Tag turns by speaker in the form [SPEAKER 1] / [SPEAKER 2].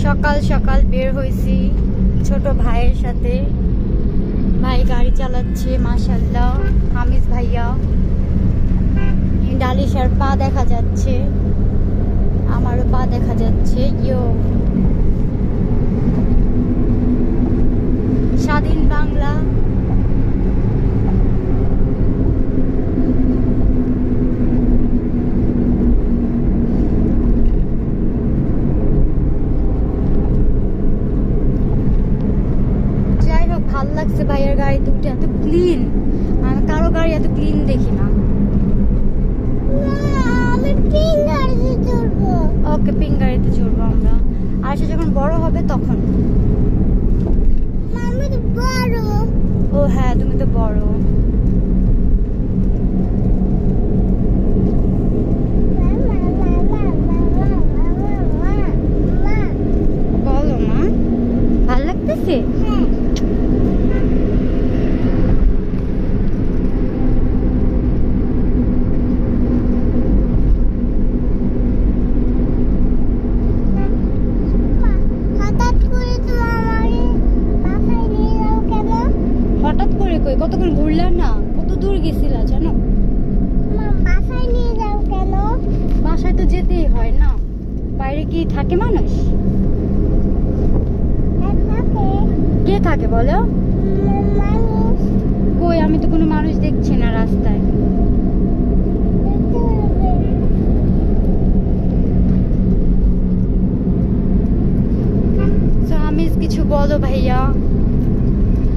[SPEAKER 1] সকাল সকাল বের হয়েছি ছোট ভাইয়ের সাথে। ভাই গাড়ি চালাচ্ছে মাশাআল্লাহ। হামিদ ভাইয়া, ডালিশার পা দেখা যাচ্ছে, আমারও পা দেখা যাচ্ছে। ইয়ো স্বাধীন বাংলা। যাই হোক, ভাল লাগছে ভাইয়ের গাড়িতে উঠে, এত ক্লিন। আমি কারো গাড়ি এত ক্লিন দেখি না। ওকে, পিঙ্ক গাড়িতে চড়বো আমরা। আর সে যখন বড় হবে তখন। ও হ্যাঁ, তুমি তো বড়। বলো মা, ভাল লাগতেছে? হঠাৎ করে কই, কতক্ষণ ঘুরলাম না, কত দূর গেছিলা জানো? বাসায় তো যেতেই হয় না, বাইরে কি থাকে মানুষ? কে থাকে বলো? কই, আমি তো কোনো মানুষ দেখছি না রাস্তায়। তো আমি কিছু বলো ভাইয়া।